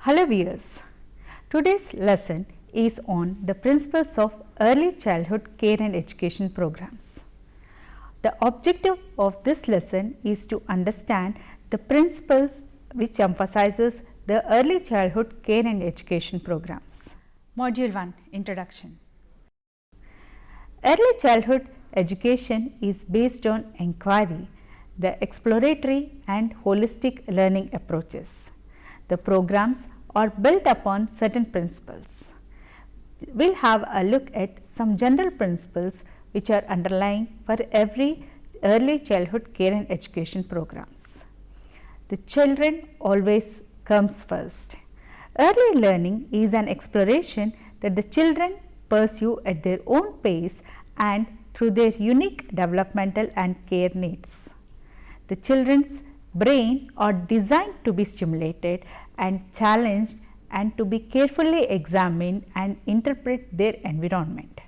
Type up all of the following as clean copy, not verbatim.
Hello viewers, today's lesson is on the principles of early childhood care and education programs. The objective of this lesson is to understand the principles which emphasizes the early childhood care and education programs. Module 1, Introduction. Early childhood education is based on inquiry, the exploratory and holistic learning approaches. The programs are built upon certain principles. We will have a look at some general principles which are underlying for every early childhood care and education programs. The children always comes first. Early learning is an exploration that the children pursue at their own pace and through their unique developmental and care needs. The children's brain are designed to be stimulated and challenged and to be carefully examined and interpret their environment.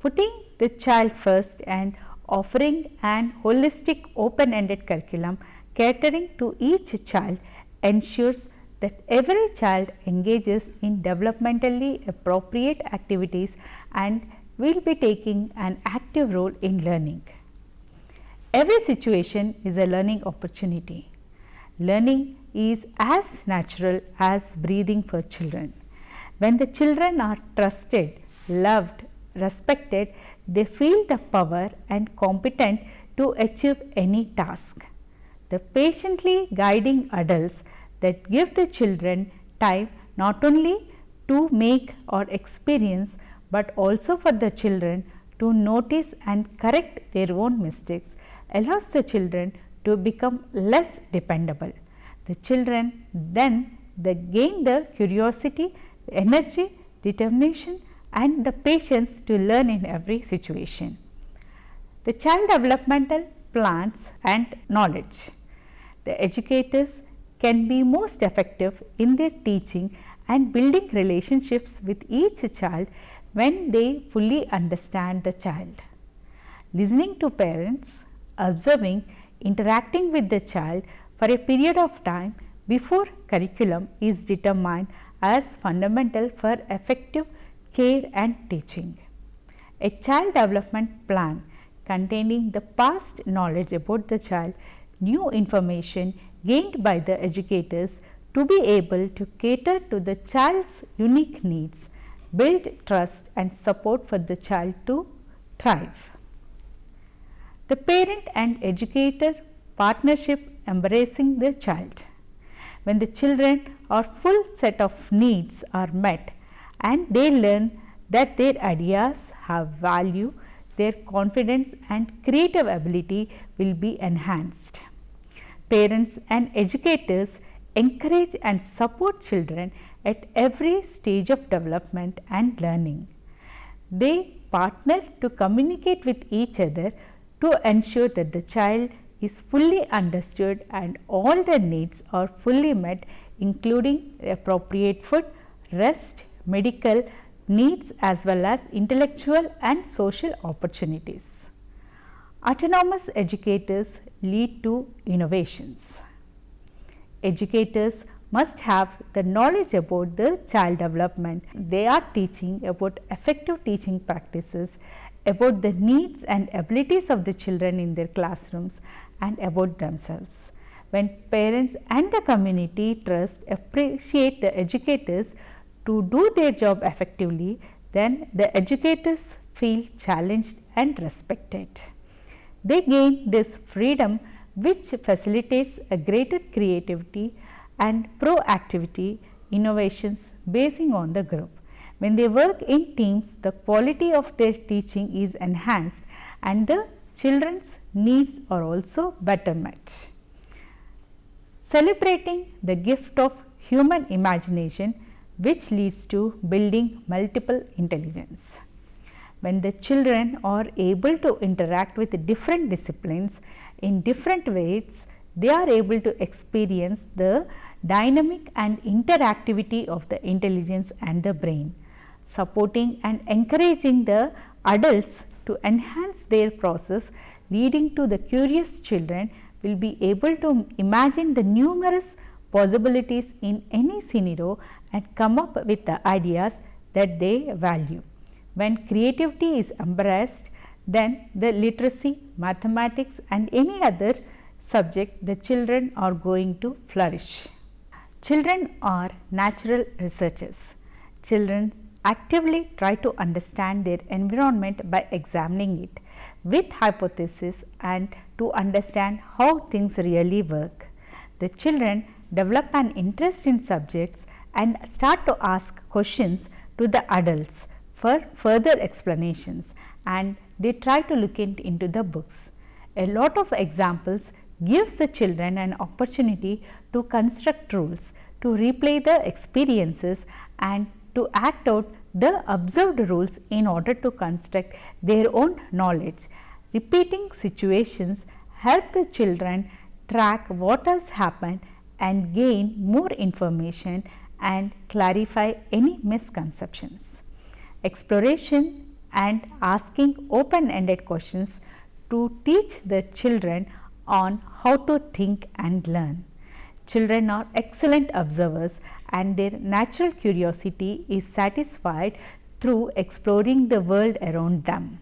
Putting the child first and offering an holistic open-ended curriculum catering to each child ensures that every child engages in developmentally appropriate activities and will be taking an active role in learning. Every situation is a learning opportunity. Learning is as natural as breathing for children. When the children are trusted, loved, respected, they feel the power and competent to achieve any task. The patiently guiding adults that give the children time not only to make or experience, but also for the children to notice and correct their own mistakes allows the children to become less dependable. The children then they gain the curiosity, energy, determination and the patience to learn in every situation. The child developmental plans and knowledge. The educators can be most effective in their teaching and building relationships with each child when they fully understand the child. Listening to parents, observing, interacting with the child for a period of time before curriculum is determined as fundamental for effective care and teaching. A child development plan containing the past knowledge about the child, new information gained by the educators to be able to cater to the child's unique needs, build trust and support for the child to thrive. The parent and educator partnership embracing the child. When the children are full set of needs are met and they learn that their ideas have value, their confidence and creative ability will be enhanced. Parents and educators encourage and support children at every stage of development and learning. They partner to communicate with each other to ensure that the child is fully understood and all their needs are fully met, including appropriate food, rest, medical needs as well as intellectual and social opportunities. Autonomous educators lead to innovations. Educators must have the knowledge about the child development. They are teaching about effective teaching practices, about the needs and abilities of the children in their classrooms and about themselves. When parents and the community trust, appreciate the educators to do their job effectively, then the educators feel challenged and respected. They gain this freedom which facilitates a greater creativity and proactivity innovations basing on the group. When they work in teams, the quality of their teaching is enhanced and the children's needs are also better met. Celebrating the gift of human imagination which leads to building multiple intelligence. When the children are able to interact with different disciplines in different ways, they are able to experience the dynamic and interactivity of the intelligence and the brain. Supporting and encouraging the adults to enhance their process leading to the curious children will be able to imagine the numerous possibilities in any scenario and come up with the ideas that they value. When creativity is embraced, then the literacy, mathematics and any other subject the children are going to flourish. Children are natural researchers. Children actively try to understand their environment by examining it with hypotheses and to understand how things really work. The children develop an interest in subjects and start to ask questions to the adults for further explanations, and they try to look into the books. A lot of examples gives the children an opportunity to construct rules, to replay the experiences and to act out the observed rules in order to construct their own knowledge. Repeating situations help the children track what has happened and gain more information and clarify any misconceptions. Exploration and asking open-ended questions to teach the children on how to think and learn. Children are excellent observers and their natural curiosity is satisfied through exploring the world around them.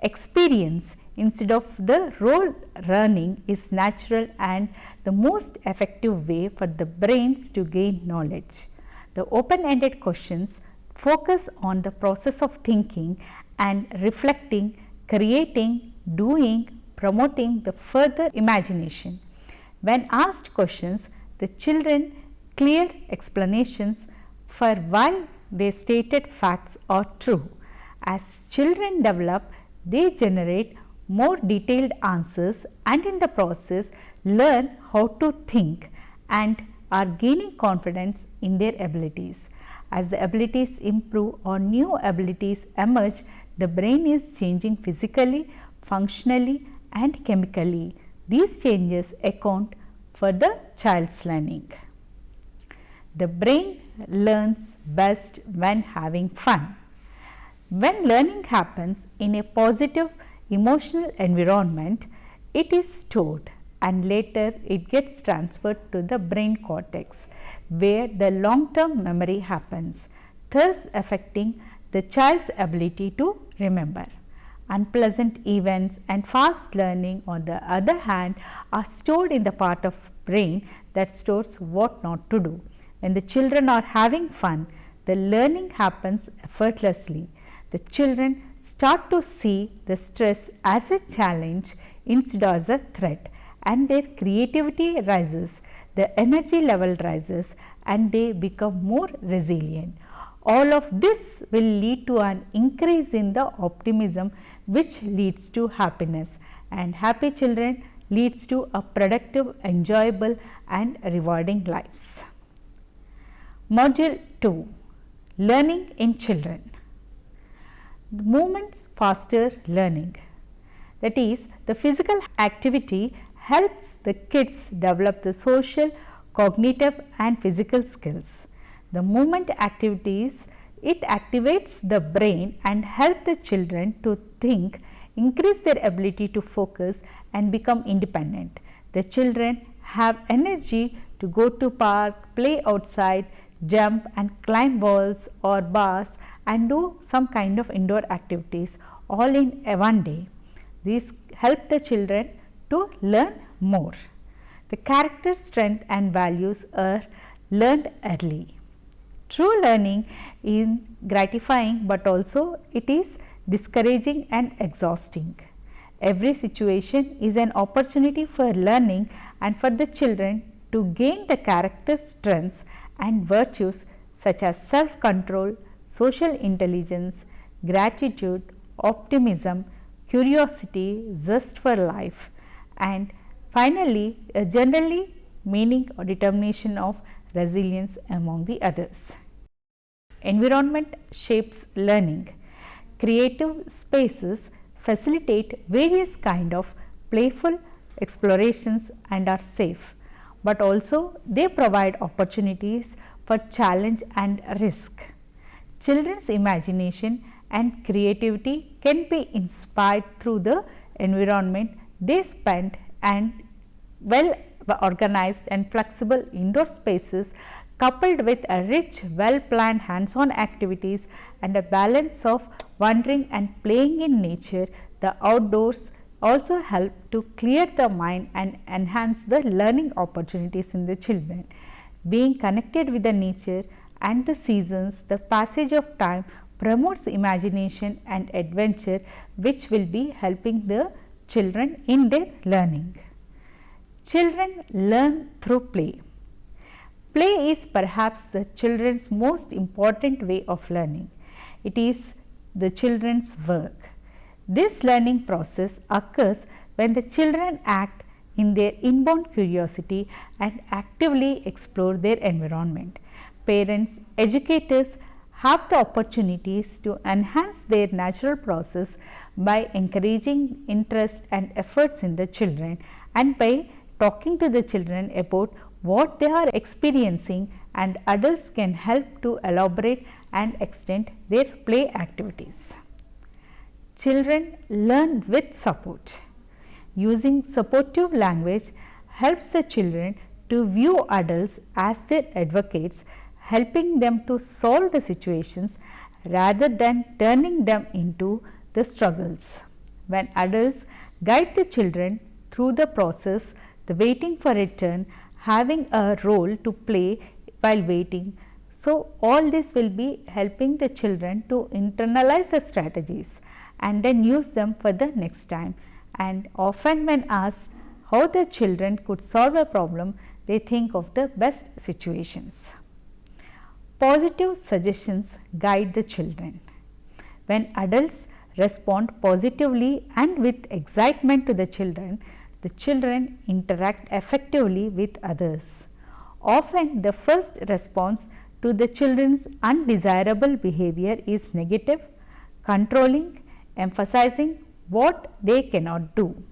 Experience instead of the rote learning is natural and the most effective way for the brains to gain knowledge. The open-ended questions focus on the process of thinking and reflecting, creating, doing, promoting the further imagination. When asked questions, the children clear explanations for why their stated facts are true. As children develop, they generate more detailed answers and in the process learn how to think and are gaining confidence in their abilities. As the abilities improve or new abilities emerge, the brain is changing physically, functionally and chemically. These changes account for the child's learning. The brain learns best when having fun. When learning happens in a positive emotional environment, it is stored and later it gets transferred to the brain cortex where the long-term memory happens, thus affecting the child's ability to remember. Unpleasant events and fast learning on the other hand are stored in the part of brain that stores what not to do. When the children are having fun, the learning happens effortlessly. The children start to see the stress as a challenge instead of as a threat, and their creativity rises, the energy level rises and they become more resilient. All of this will lead to an increase in the optimism which leads to happiness, and happy children leads to a productive, enjoyable and rewarding lives. Module 2, Learning in Children. Movements faster learning. That is, the physical activity helps the kids develop the social, cognitive and physical skills. The movement activities, it activates the brain and help the children to think, increase their ability to focus and become independent. The children have energy to go to park, play outside, jump and climb walls or bars and do some kind of indoor activities all in one day. These help the children to learn more. The character strength and values are learned early. True learning is gratifying, but also it is discouraging and exhausting. Every situation is an opportunity for learning and for the children to gain the character strengths and virtues such as self-control, social intelligence, gratitude, optimism, curiosity, zest for life, and finally, generally meaning or determination of resilience among the others. Environment shapes learning. Creative spaces facilitate various kind of playful explorations and are safe, but also they provide opportunities for challenge and risk. Children's imagination and creativity can be inspired through the environment they spend and well organized and flexible indoor spaces coupled with a rich, well-planned hands-on activities and a balance of wandering and playing in nature, the outdoors also help to clear the mind and enhance the learning opportunities in the children. Being connected with the nature and the seasons, the passage of time promotes imagination and adventure, which will be helping the children in their learning. Children learn through play. Play is perhaps the children's most important way of learning. It is the children's work. This learning process occurs when the children act in their inborn curiosity and actively explore their environment. Parents, educators have the opportunities to enhance their natural process by encouraging interest and efforts in the children and by talking to the children about what they are experiencing, and adults can help to elaborate and extend their play activities. Children learn with support. Using supportive language helps the children to view adults as their advocates, helping them to solve the situations rather than turning them into the struggles. When adults guide the children through the process, the waiting for a turn, having a role to play while waiting. So, all this will be helping the children to internalize the strategies and then use them for the next time. And often when asked how the children could solve a problem, they think of the best situations. Positive suggestions guide the children. When adults respond positively and with excitement to the children interact effectively with others. Often the first response to the children's undesirable behavior is negative, controlling, emphasizing what they cannot do.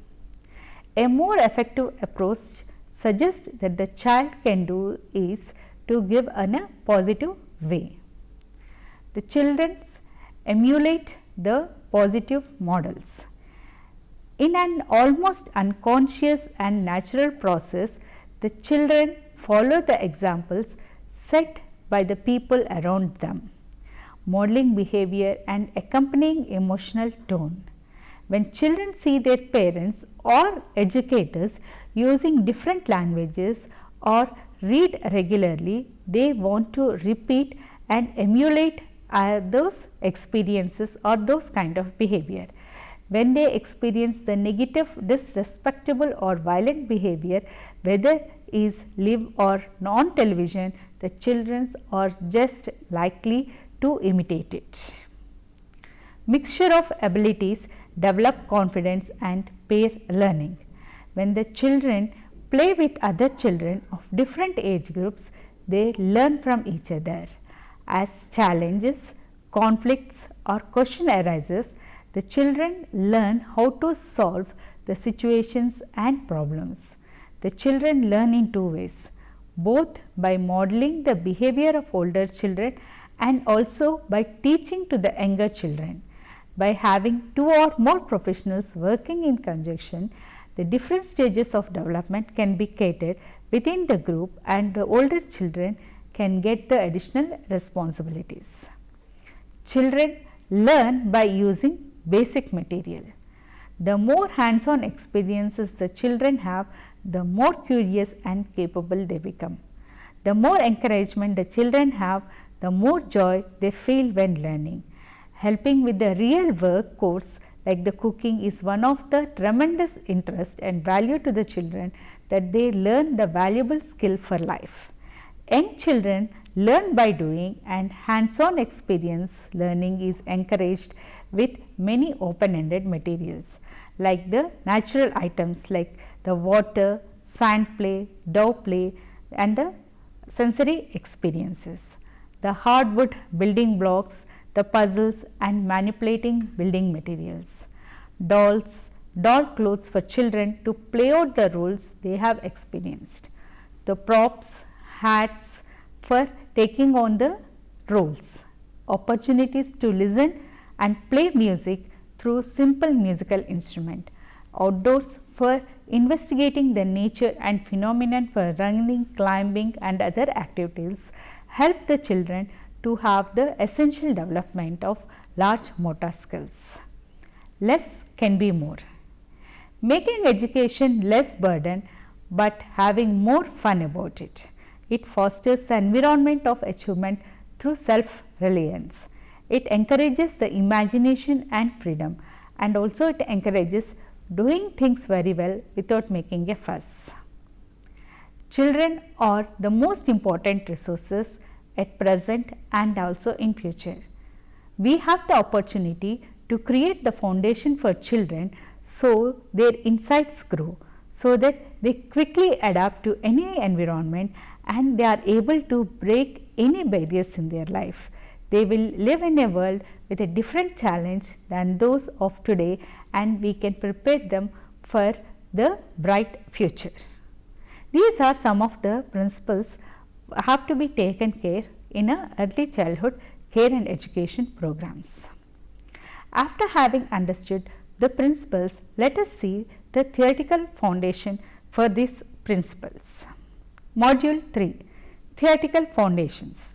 A more effective approach suggests that the child can do is to give in a positive way. The children emulate the positive models. In an almost unconscious and natural process, the children follow the examples set by the people around them, modeling behavior and accompanying emotional tone. When children see their parents or educators using different languages or read regularly, they want to repeat and emulate those experiences or those kind of behavior. When they experience the negative, disrespectful or violent behavior, whether is live or on television, the children are just likely to imitate it. Mixture of abilities develop confidence and peer learning. When the children play with other children of different age groups, they learn from each other. As challenges, conflicts or question arises, the children learn how to solve the situations and problems. The children learn in two ways, both by modeling the behavior of older children and also by teaching to the younger children. By having two or more professionals working in conjunction, the different stages of development can be catered within the group and the older children can get the additional responsibilities. Children learn by using basic material. The more hands-on experiences the children have, the more curious and capable they become. The more encouragement the children have, the more joy they feel when learning. Helping with the real work course like the cooking is one of the tremendous interest and value to the children that they learn the valuable skill for life. Young children learn by doing, and hands-on experience learning is encouraged with many open-ended materials like the natural items like the water, sand play, dove play and the sensory experiences, the hardwood building blocks, the puzzles and manipulating building materials, dolls, doll clothes for children to play out the roles they have experienced, the props, hats for taking on the roles, opportunities to listen and play music through simple musical instrument. outdoors for investigating the nature and phenomenon for running, climbing and other activities help the children to have the essential development of large motor skills. Less can be more. Making education less burden but having more fun about it. It fosters the environment of achievement through self-reliance. It encourages the imagination and freedom, and also it encourages doing things very well without making a fuss. Children are the most important resources at present and also in future. We have the opportunity to create the foundation for children so their insights grow, so that they quickly adapt to any environment and they are able to break any barriers in their life. They will live in a world with a different challenge than those of today, and we can prepare them for the bright future. These are some of the principles have to be taken care in a early childhood care and education programs. After having understood the principles, let us see the theoretical foundation for these principles. Module 3, Theoretical Foundations.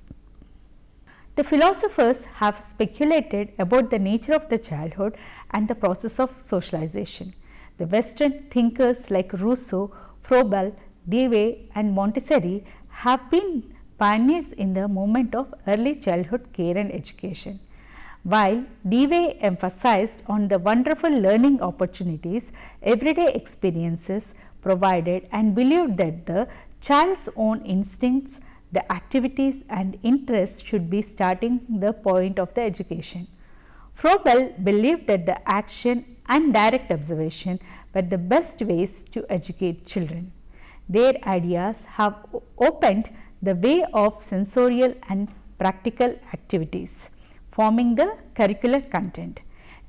The philosophers have speculated about the nature of the childhood and the process of socialization. The Western thinkers like Rousseau, Froebel, Dewey and Montessori have been pioneers in the movement of early childhood care and education. While Dewey emphasized on the wonderful learning opportunities everyday experiences provided and believed that the child's own instincts, the activities and interests should be starting the point of the education. Froebel believed that the action and direct observation were the best ways to educate children. Their ideas have opened the way of sensorial and practical activities, forming the curricular content.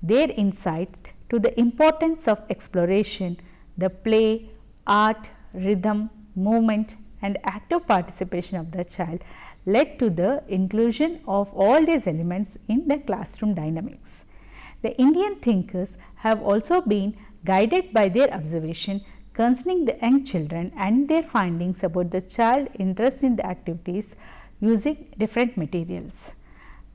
Their insights to the importance of exploration, the play, art, rhythm, movement and active participation of the child led to the inclusion of all these elements in the classroom dynamics. The Indian thinkers have also been guided by their observation concerning the young children and their findings about the child interest in the activities using different materials.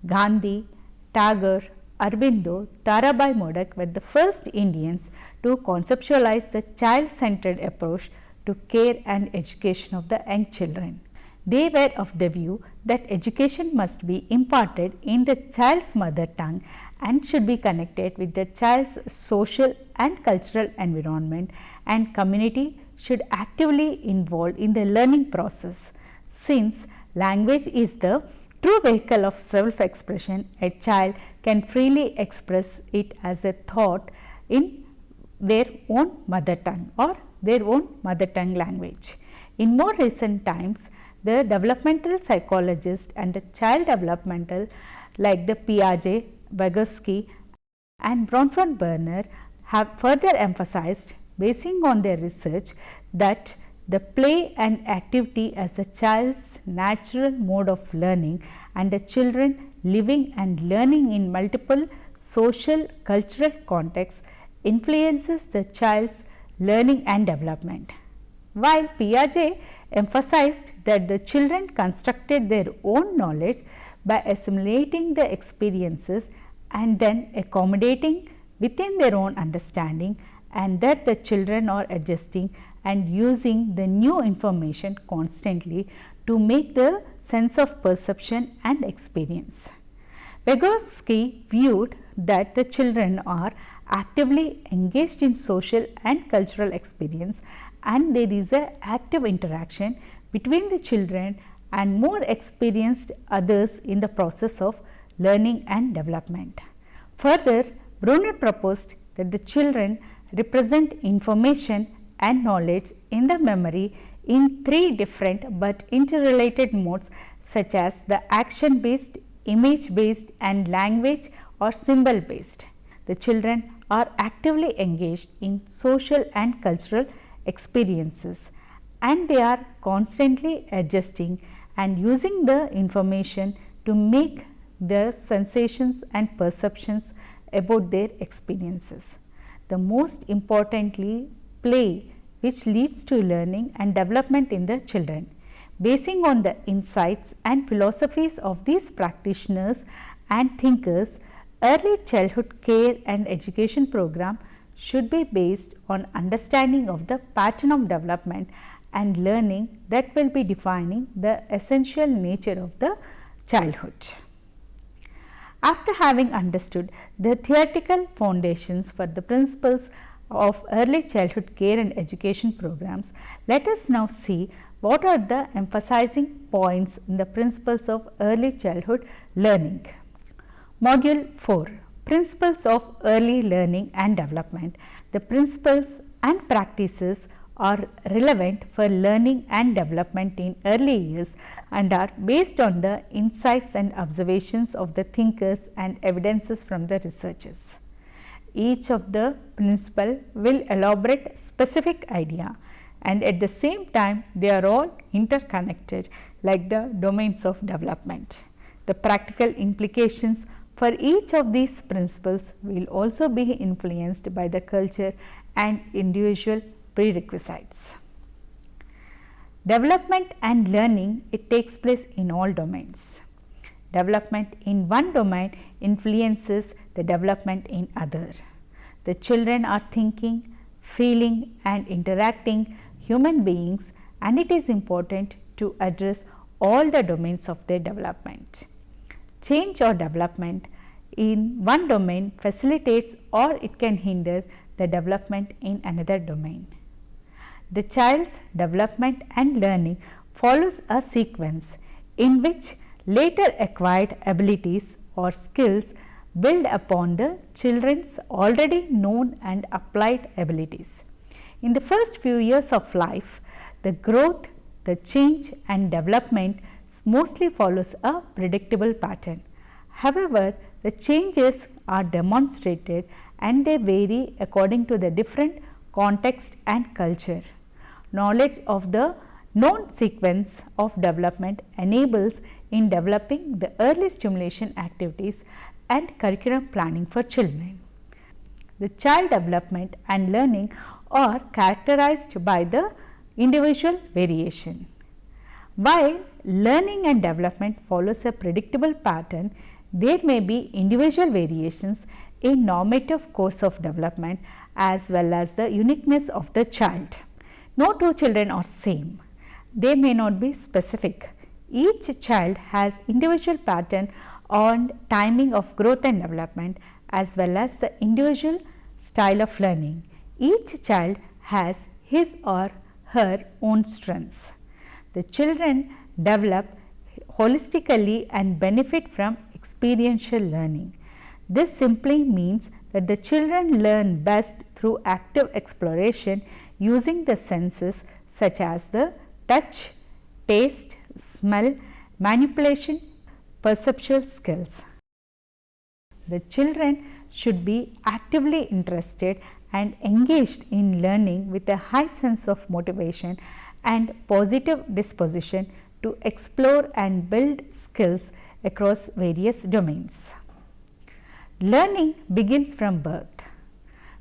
Gandhi, Tagore, Aurobindo, Tarabai Modak were the first Indians to conceptualize the child-centered approach to care and education of the young children. They were of the view that education must be imparted in the child's mother tongue and should be connected with the child's social and cultural environment, and community should actively involve in the learning process. Since language is the true vehicle of self-expression, a child can freely express it as a thought in their own mother tongue or their own mother tongue language. In more recent times, the developmental psychologists and the child developmental like the Piaget, Vygotsky and Bronfenbrenner have further emphasized, basing on their research, that the play and activity as the child's natural mode of learning, and the children living and learning in multiple social cultural contexts influences the child's learning and development. While Piaget emphasized that the children constructed their own knowledge by assimilating the experiences and then accommodating within their own understanding, and that the children are adjusting and using the new information constantly to make the sense of perception and experience. Vygotsky viewed that the children are actively engaged in social and cultural experience, and there is an active interaction between the children and more experienced others in the process of learning and development. Further, Brunner proposed that the children represent information and knowledge in the memory in three different but interrelated modes, such as the action based, image based and language or symbol based. The children are actively engaged in social and cultural experiences, and they are constantly adjusting and using the information to make their sensations and perceptions about their experiences. the most importantly play, which leads to learning and development in the children. Basing on the insights and philosophies of these practitioners and thinkers, early childhood care and education program should be based on understanding of the pattern of development and learning that will be defining the essential nature of the childhood. After having understood the theoretical foundations for the principles of early childhood care and education programs, let us now see what are the emphasizing points in the principles of early childhood learning. Module 4, Principles of Early Learning and Development. The principles and practices are relevant for learning and development in early years and are based on the insights and observations of the thinkers and evidences from the researchers. Each of the principle will elaborate specific idea, and at the same time they are all interconnected like the domains of development. The practical implications for each of these principles will also be influenced by the culture and individual prerequisites. Development and learning, it takes place in all domains. Development in one domain influences the development in other. The children are thinking, feeling and interacting human beings, and it is important to address all the domains of their development. Change or development in one domain facilitates or it can hinder the development in another domain. The child's development and learning follows a sequence in which later acquired abilities or skills build upon the children's already known and applied abilities. In the first few years of life, the growth, the change and development mostly follows a predictable pattern. However, the changes are demonstrated and they vary according to the different context and culture. Knowledge of the known sequence of development enables in developing the early stimulation activities and curriculum planning for children. The child development and learning are characterized by the individual variation. While learning and development follows a predictable pattern, there may be individual variations in normative course of development as well as the uniqueness of the child. No two children are same. They may not be specific. Each child has individual pattern on timing of growth and development as well as the individual style of learning. Each child has his or her own strengths. The children develop holistically and benefit from experiential learning. This simply means that the children learn best through active exploration using the senses such as the touch, taste, smell, manipulation, perceptual skills. The children should be actively interested and engaged in learning with a high sense of motivation and positive disposition to explore and build skills across various domains. Learning begins from birth.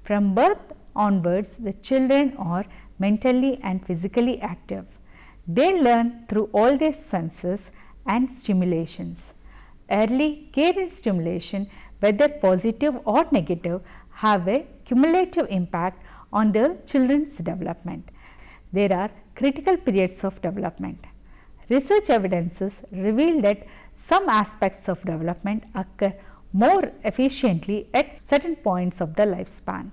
From birth onwards, the children are mentally and physically active. They learn through all their senses and stimulations. Early care and stimulation, whether positive or negative, have a cumulative impact on the children's development. There are critical periods of development. Research evidences reveal that some aspects of development occur more efficiently at certain points of the lifespan.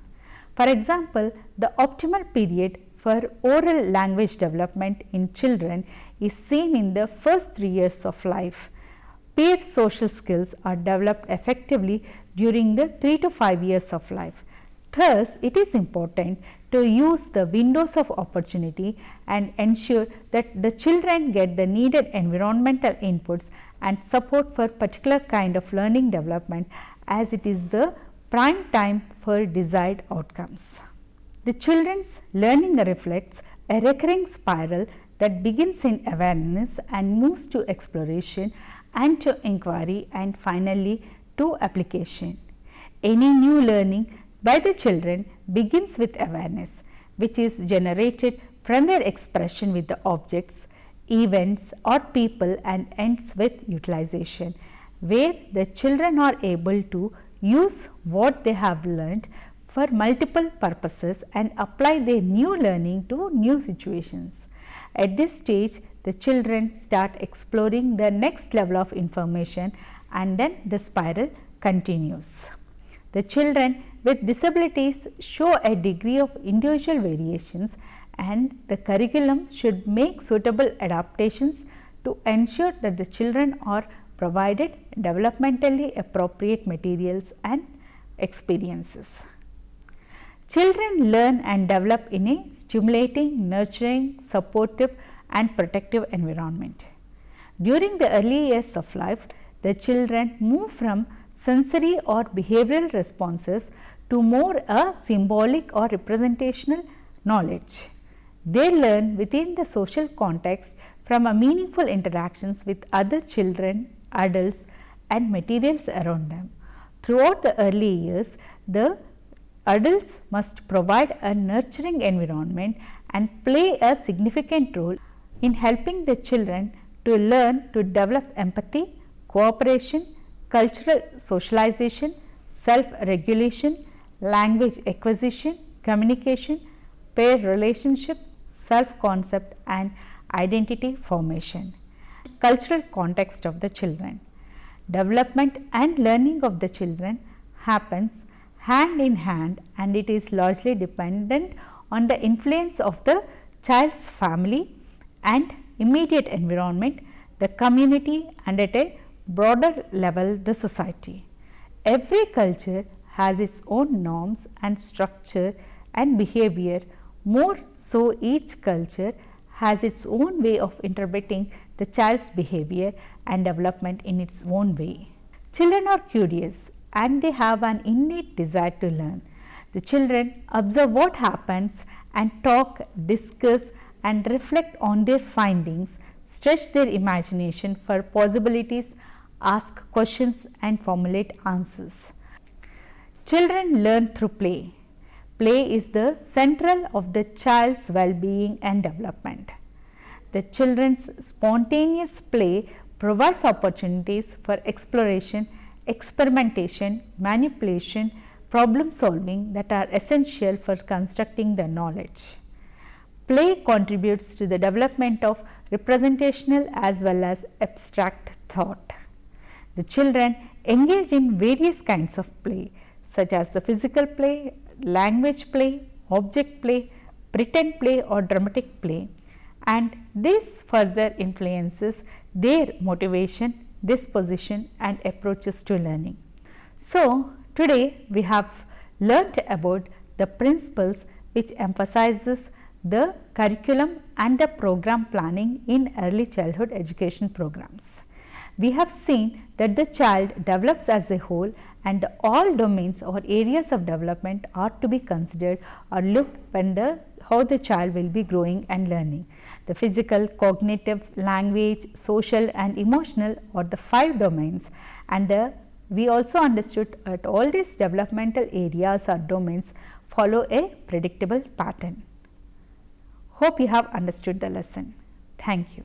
For example, the optimal period for oral language development in children is seen in the first 3 years of life. Peer social skills are developed effectively during the 3 to 5 years of life. Thus, it is important to use the windows of opportunity and ensure that the children get the needed environmental inputs and support for particular kind of learning development, as it is the prime time for desired outcomes. The children's learning reflects a recurring spiral that begins in awareness and moves to exploration and to inquiry and finally to application. Any new learning by the children begins with awareness, which is generated from their expression with the objects, events or people, and ends with utilization, where the children are able to use what they have learned for multiple purposes and apply their new learning to new situations. At this stage, the children start exploring the next level of information, and then the spiral continues. The children with disabilities show a degree of individual variations, and the curriculum should make suitable adaptations to ensure that the children are provided developmentally appropriate materials and experiences. Children learn and develop in a stimulating, nurturing, supportive and protective environment. During the early years of life, the children move from sensory or behavioral responses to more a symbolic or representational knowledge. They learn within the social context from a meaningful interactions with other children, adults and materials around them. Throughout the early years, the adults must provide a nurturing environment and play a significant role in helping the children to learn to develop empathy, cooperation, cultural socialization, self-regulation, language acquisition, communication, peer relationship, self-concept and identity formation. Cultural context of the children. Development and learning of the children happens hand in hand, and it is largely dependent on the influence of the child's family and immediate environment, the community and at a broader level the society. Every culture has its own norms and structure and behavior. More so, each culture has its own way of interpreting the child's behavior and development in its own way. Children are curious and they have an innate desire to learn. The children observe what happens and talk, discuss and reflect on their findings, stretch their imagination for possibilities, ask questions and formulate answers. Children learn through play. Play is the central of the child's well-being and development. The children's spontaneous play provides opportunities for exploration, experimentation, manipulation, problem solving that are essential for constructing the knowledge. Play contributes to the development of representational as well as abstract thought. The children engage in various kinds of play such as the physical play, language play, object play, pretend play or dramatic play, and this further influences their motivation, disposition and approaches to learning. So, today we have learnt about the principles which emphasizes the curriculum and the program planning in early childhood education programs. We have seen that the child develops as a whole and all domains or areas of development are to be considered or looked when how the child will be growing and learning. The physical, cognitive, language, social and emotional are the 5 domains, and we also understood that all these developmental areas or domains follow a predictable pattern. Hope you have understood the lesson. Thank you.